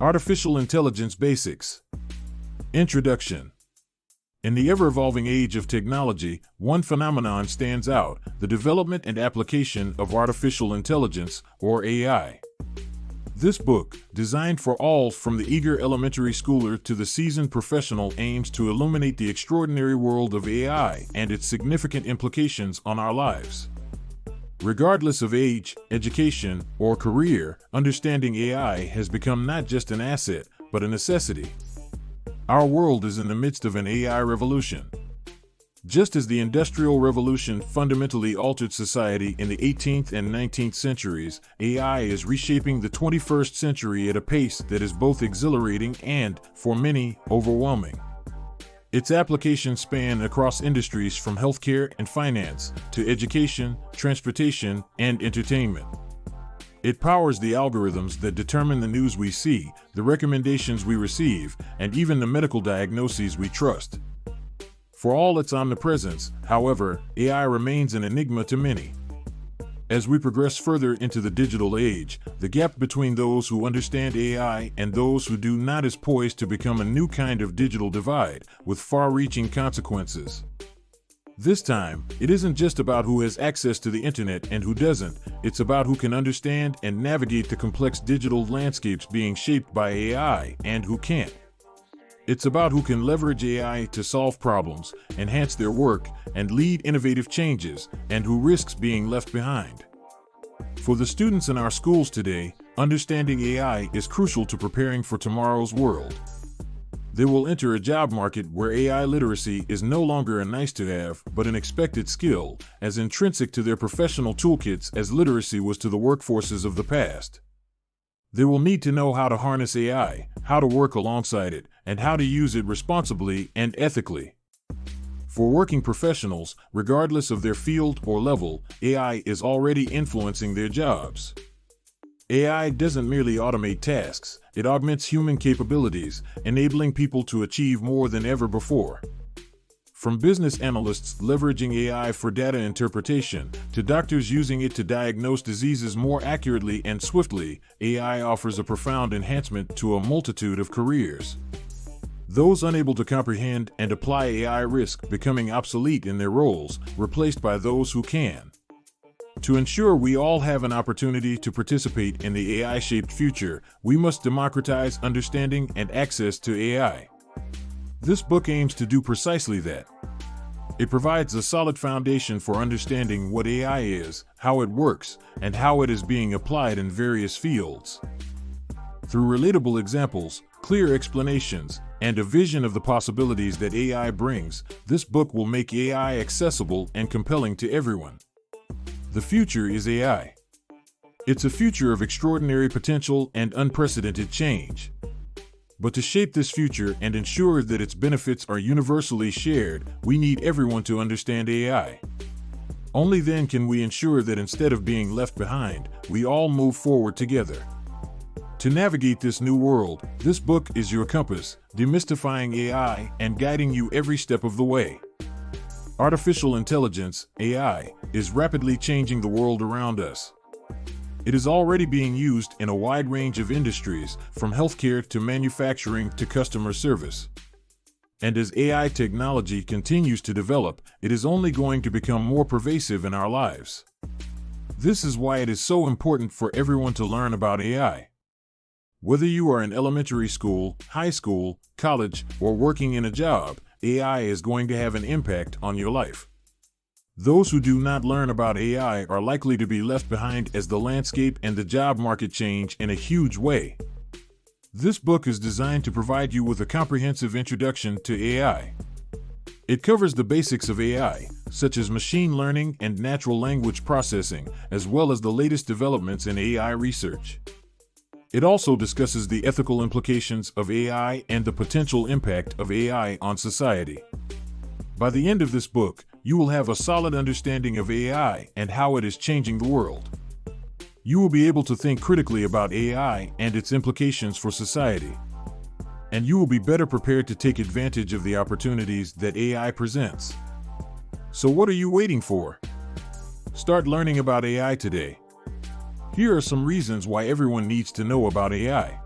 Artificial Intelligence Basics. Introduction. In the ever-evolving age of technology, one phenomenon stands out: the development and application of artificial intelligence, or AI. This book, designed for all from the eager elementary schooler to the seasoned professional, aims to illuminate the extraordinary world of AI and its significant implications on our lives. Regardless of age, education, or career, understanding AI has become not just an asset, but a necessity. Our world is in the midst of an AI revolution. Just as the Industrial Revolution fundamentally altered society in the 18th and 19th centuries, AI is reshaping the 21st century at a pace that is both exhilarating and, for many, overwhelming. Its applications span across industries from healthcare and finance to education, transportation, and entertainment. It powers the algorithms that determine the news we see, the recommendations we receive, and even the medical diagnoses we trust. For all its omnipresence, however, AI remains an enigma to many. As we progress further into the digital age, the gap between those who understand AI and those who do not is poised to become a new kind of digital divide, with far-reaching consequences. This time, it isn't just about who has access to the internet and who doesn't, it's about who can understand and navigate the complex digital landscapes being shaped by AI and who can't. It's about who can leverage AI to solve problems, enhance their work, and lead innovative changes, and who risks being left behind. For the students in our schools today, understanding AI is crucial to preparing for tomorrow's world. They will enter a job market where AI literacy is no longer a nice-to-have, but an expected skill, as intrinsic to their professional toolkits as literacy was to the workforces of the past. They will need to know how to harness AI, how to work alongside it, and how to use it responsibly and ethically. For working professionals, regardless of their field or level, AI is already influencing their jobs. AI doesn't merely automate tasks, it augments human capabilities, enabling people to achieve more than ever before. From business analysts leveraging AI for data interpretation, to doctors using it to diagnose diseases more accurately and swiftly, AI offers a profound enhancement to a multitude of careers. Those unable to comprehend and apply AI risk becoming obsolete in their roles, replaced by those who can. To ensure we all have an opportunity to participate in the AI-shaped future, we must democratize understanding and access to AI. This book aims to do precisely that. It provides a solid foundation for understanding what AI is, how it works, and how it is being applied in various fields. Through relatable examples, clear explanations, and a vision of the possibilities that AI brings, this book will make AI accessible and compelling to everyone. The future is AI. It's a future of extraordinary potential and unprecedented change. But to shape this future and ensure that its benefits are universally shared, we need everyone to understand AI. Only then can we ensure that instead of being left behind, we all move forward together. To navigate this new world, this book is your compass, demystifying AI and guiding you every step of the way. Artificial intelligence, AI, is rapidly changing the world around us. It is already being used in a wide range of industries, from healthcare to manufacturing to customer service. And as AI technology continues to develop, it is only going to become more pervasive in our lives. This is why it is so important for everyone to learn about AI. Whether you are in elementary school, high school, college, or working in a job, AI is going to have an impact on your life. Those who do not learn about AI are likely to be left behind as the landscape and the job market change in a huge way. This book is designed to provide you with a comprehensive introduction to AI. It covers the basics of AI, such as machine learning and natural language processing, as well as the latest developments in AI research. It also discusses the ethical implications of AI and the potential impact of AI on society. By the end of this book, you will have a solid understanding of AI and how it is changing the world. You will be able to think critically about AI and its implications for society. And you will be better prepared to take advantage of the opportunities that AI presents. So what are you waiting for? Start learning about AI today. Here are some reasons why everyone needs to know about AI.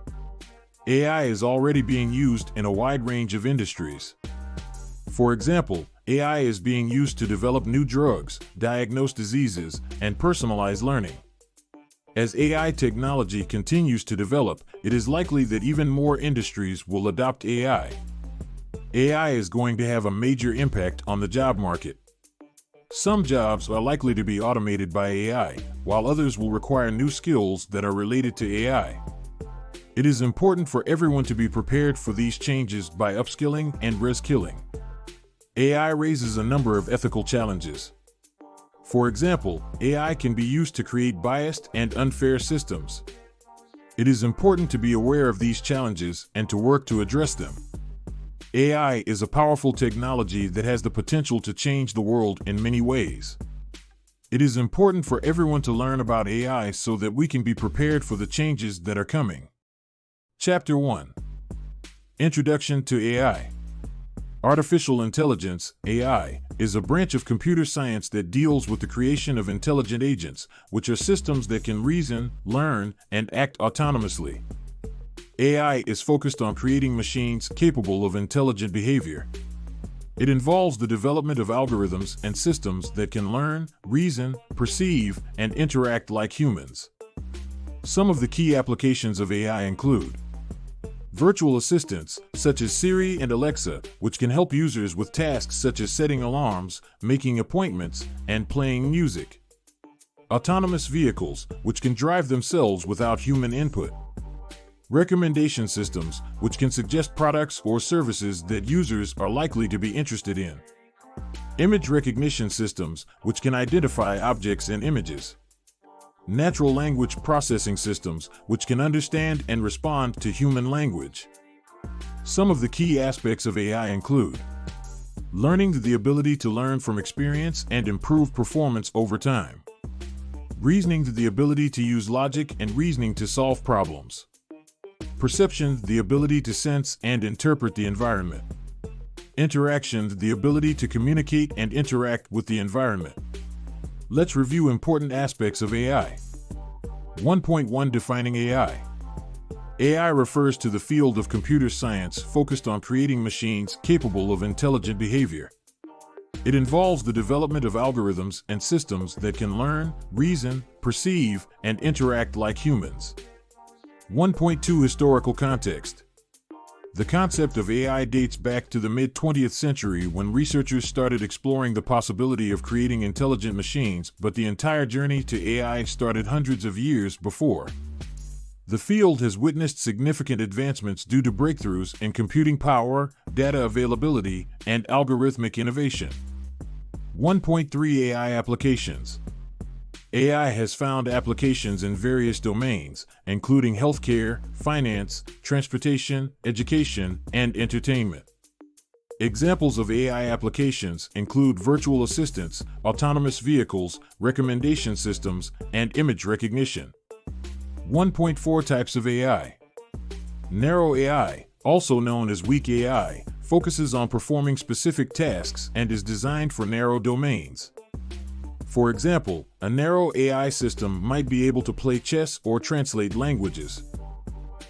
AI is already being used in a wide range of industries. For example, AI is being used to develop new drugs, diagnose diseases, and personalize learning. As AI technology continues to develop, it is likely that even more industries will adopt AI. AI is going to have a major impact on the job market. Some jobs are likely to be automated by AI, while others will require new skills that are related to AI. It is important for everyone to be prepared for these changes by upskilling and reskilling. AI raises a number of ethical challenges. For example, AI can be used to create biased and unfair systems. It is important to be aware of these challenges and to work to address them. AI is a powerful technology that has the potential to change the world in many ways. It is important for everyone to learn about AI so that we can be prepared for the changes that are coming. Chapter 1. Introduction to AI. Artificial intelligence, AI, is a branch of computer science that deals with the creation of intelligent agents, which are systems that can reason, learn, and act autonomously. AI is focused on creating machines capable of intelligent behavior. It involves the development of algorithms and systems that can learn, reason, perceive, and interact like humans. Some of the key applications of AI include virtual assistants, such as Siri and Alexa, which can help users with tasks such as setting alarms, making appointments, and playing music. Autonomous vehicles, which can drive themselves without human input. Recommendation systems, which can suggest products or services that users are likely to be interested in. Image recognition systems, which can identify objects and images. Natural language processing systems, which can understand and respond to human language. Some of the key aspects of AI include learning, the ability to learn from experience and improve performance over time. Reasoning, the ability to use logic and reasoning to solve problems. Perception, the ability to sense and interpret the environment. Interaction, the ability to communicate and interact with the environment. Let's review important aspects of AI. 1.1 Defining AI. AI refers to the field of computer science focused on creating machines capable of intelligent behavior. It involves the development of algorithms and systems that can learn, reason, perceive, and interact like humans. 1.2 Historical context. The concept of AI dates back to the mid-20th century when researchers started exploring the possibility of creating intelligent machines, but the entire journey to AI started hundreds of years before. The field has witnessed significant advancements due to breakthroughs in computing power, data availability, and algorithmic innovation. 1.3 AI applications. AI has found applications in various domains, including healthcare, finance, transportation, education, and entertainment. Examples of AI applications include virtual assistants, autonomous vehicles, recommendation systems, and image recognition. 1.4 Types of AI. Narrow AI, also known as weak AI, focuses on performing specific tasks and is designed for narrow domains. For example, a narrow AI system might be able to play chess or translate languages.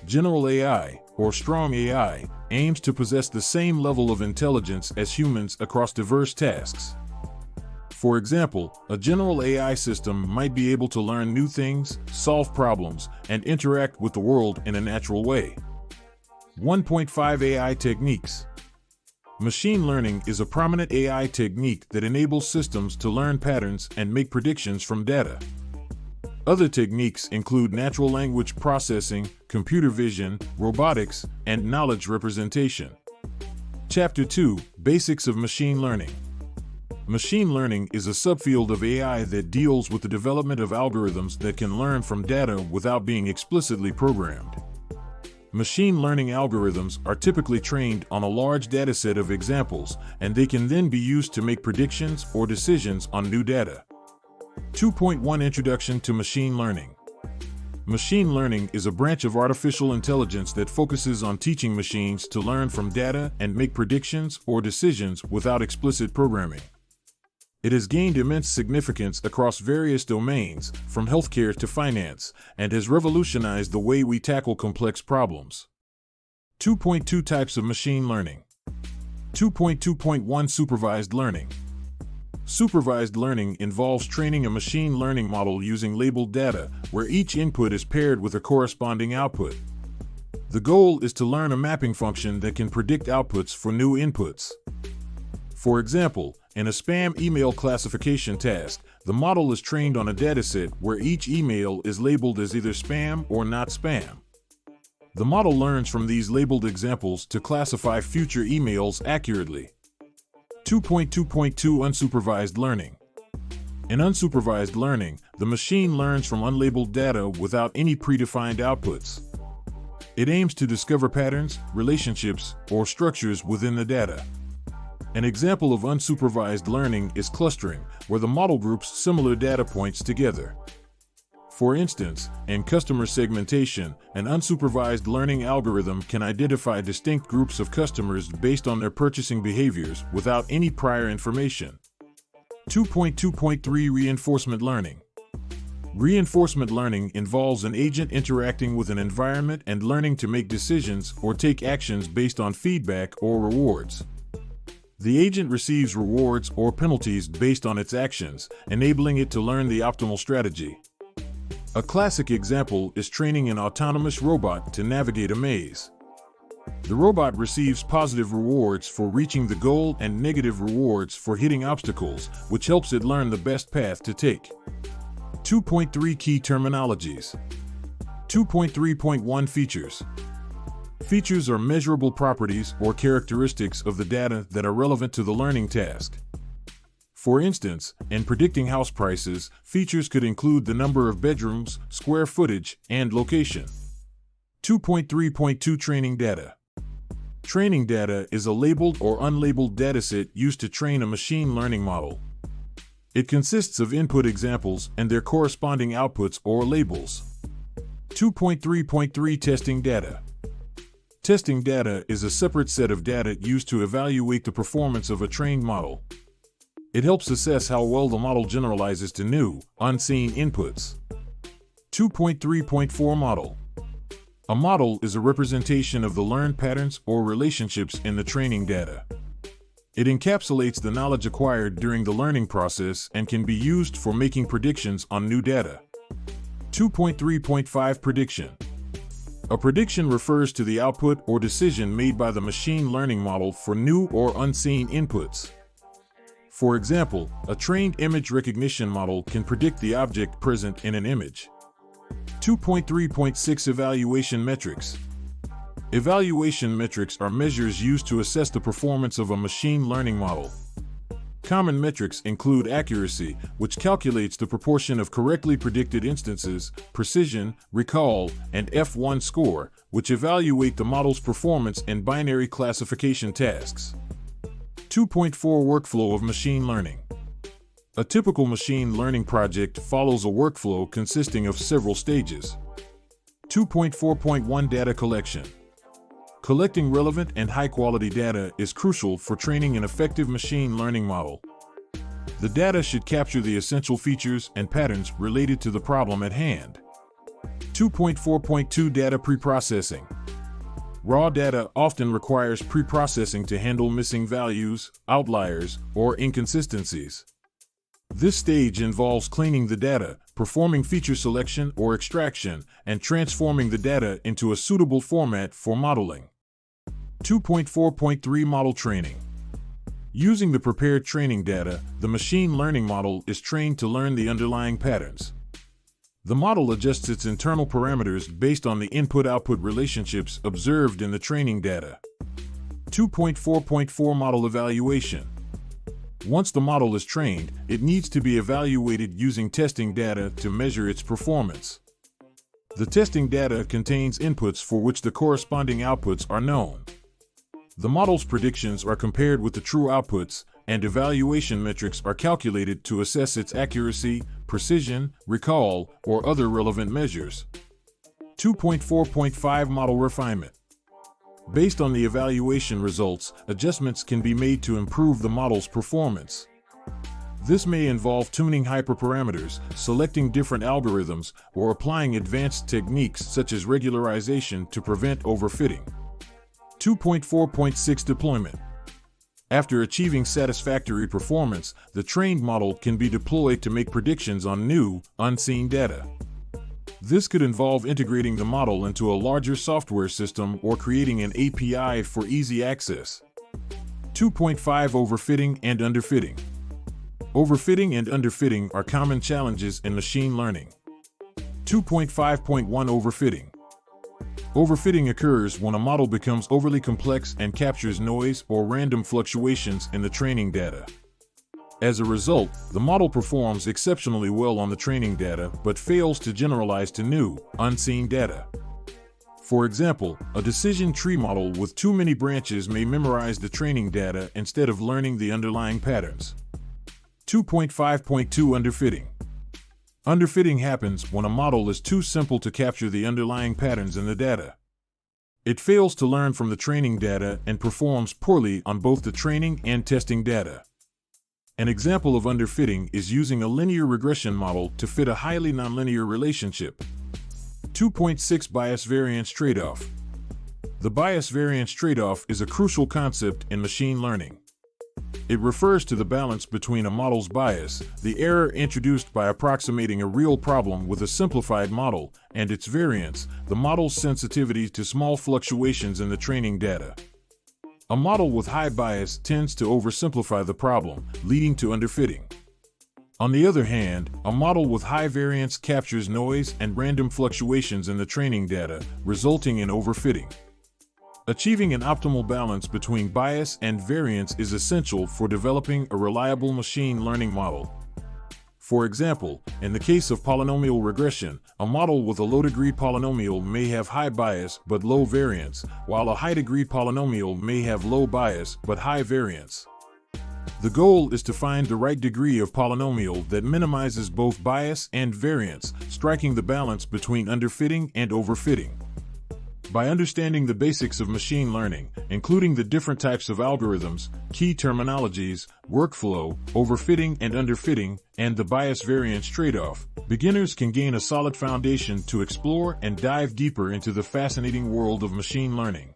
General AI, or strong AI, aims to possess the same level of intelligence as humans across diverse tasks. For example, a general AI system might be able to learn new things, solve problems, and interact with the world in a natural way. 1.5 AI techniques. Machine learning is a prominent AI technique that enables systems to learn patterns and make predictions from data. Other techniques include natural language processing, computer vision, robotics, and knowledge representation. Chapter 2: Basics of Machine Learning. Machine learning is a subfield of AI that deals with the development of algorithms that can learn from data without being explicitly programmed. Machine learning algorithms are typically trained on a large dataset of examples, and they can then be used to make predictions or decisions on new data. 2.1 Introduction to Machine Learning. Machine learning is a branch of artificial intelligence that focuses on teaching machines to learn from data and make predictions or decisions without explicit programming. It has gained immense significance across various domains, from healthcare to finance, and has revolutionized the way we tackle complex problems. 2.2 Types of machine learning. 2.2.1 Supervised learning. Supervised learning involves training a machine learning model using labeled data, where each input is paired with a corresponding output. The goal is to learn a mapping function that can predict outputs for new inputs. For example, in a spam email classification task, the model is trained on a dataset where each email is labeled as either spam or not spam. The model learns from these labeled examples to classify future emails accurately. 2.2.2 Unsupervised learning. In unsupervised learning, the machine learns from unlabeled data without any predefined outputs. It aims to discover patterns, relationships, or structures within the data. An example of unsupervised learning is clustering, where the model groups similar data points together. For instance, in customer segmentation, an unsupervised learning algorithm can identify distinct groups of customers based on their purchasing behaviors without any prior information. 2.2.3 Reinforcement learning. Reinforcement learning involves an agent interacting with an environment and learning to make decisions or take actions based on feedback or rewards. The agent receives rewards or penalties based on its actions, enabling it to learn the optimal strategy. A classic example is training an autonomous robot to navigate a maze. The robot receives positive rewards for reaching the goal and negative rewards for hitting obstacles, which helps it learn the best path to take. 2.3 Key terminologies. 2.3.1 Features. Features are measurable properties or characteristics of the data that are relevant to the learning task. For instance, in predicting house prices, features could include the number of bedrooms, square footage, and location. 2.3.2 Training data. Training data is a labeled or unlabeled dataset used to train a machine learning model. It consists of input examples and their corresponding outputs or labels. 2.3.3 Testing data. Testing data is a separate set of data used to evaluate the performance of a trained model. It helps assess how well the model generalizes to new, unseen inputs. 2.3.4 Model. A model is a representation of the learned patterns or relationships in the training data. It encapsulates the knowledge acquired during the learning process and can be used for making predictions on new data. 2.3.5 Prediction. A prediction refers to the output or decision made by the machine learning model for new or unseen inputs. For example, a trained image recognition model can predict the object present in an image. 2.3.6 Evaluation metrics. Evaluation metrics are measures used to assess the performance of a machine learning model. Common metrics include accuracy, which calculates the proportion of correctly predicted instances, precision, recall, and F1 score, which evaluate the model's performance in binary classification tasks. 2.4 Workflow of machine learning. A typical machine learning project follows a workflow consisting of several stages. 2.4.1 Data collection. Collecting relevant and high-quality data is crucial for training an effective machine learning model. The data should capture the essential features and patterns related to the problem at hand. 2.4.2 Data preprocessing. Raw data often requires preprocessing to handle missing values, outliers, or inconsistencies. This stage involves cleaning the data, performing feature selection or extraction, and transforming the data into a suitable format for modeling. 2.4.3 Model training. Using the prepared training data, the machine learning model is trained to learn the underlying patterns. The model adjusts its internal parameters based on the input-output relationships observed in the training data. 2.4.4 Model evaluation. Once the model is trained, it needs to be evaluated using testing data to measure its performance. The testing data contains inputs for which the corresponding outputs are known. The model's predictions are compared with the true outputs, and evaluation metrics are calculated to assess its accuracy, precision, recall, or other relevant measures. 2.4.5 Model refinement. Based on the evaluation results, adjustments can be made to improve the model's performance. This may involve tuning hyperparameters, selecting different algorithms, or applying advanced techniques such as regularization to prevent overfitting. 2.4.6 Deployment. After achieving satisfactory performance, the trained model can be deployed to make predictions on new, unseen data. This could involve integrating the model into a larger software system or creating an API for easy access. 2.5 Overfitting and underfitting. Overfitting and underfitting are common challenges in machine learning. 2.5.1 Overfitting. Overfitting occurs when a model becomes overly complex and captures noise or random fluctuations in the training data. As a result, the model performs exceptionally well on the training data but fails to generalize to new, unseen data. For example, a decision tree model with too many branches may memorize the training data instead of learning the underlying patterns. 2.5.2 Underfitting. Underfitting happens when a model is too simple to capture the underlying patterns in the data. It fails to learn from the training data and performs poorly on both the training and testing data. An example of underfitting is using a linear regression model to fit a highly nonlinear relationship. 2.6 Bias Variance Trade-off. The bias variance trade-off is a crucial concept in machine learning. It refers to the balance between a model's bias, the error introduced by approximating a real problem with a simplified model, and its variance, the model's sensitivity to small fluctuations in the training data. A model with high bias tends to oversimplify the problem, leading to underfitting. On the other hand, a model with high variance captures noise and random fluctuations in the training data, resulting in overfitting. Achieving an optimal balance between bias and variance is essential for developing a reliable machine learning model. For example, in the case of polynomial regression, a model with a low-degree polynomial may have high bias but low variance, while a high-degree polynomial may have low bias but high variance. The goal is to find the right degree of polynomial that minimizes both bias and variance, striking the balance between underfitting and overfitting. By understanding the basics of machine learning, including the different types of algorithms, key terminologies, workflow, overfitting and underfitting, and the bias variance trade-off, beginners can gain a solid foundation to explore and dive deeper into the fascinating world of machine learning.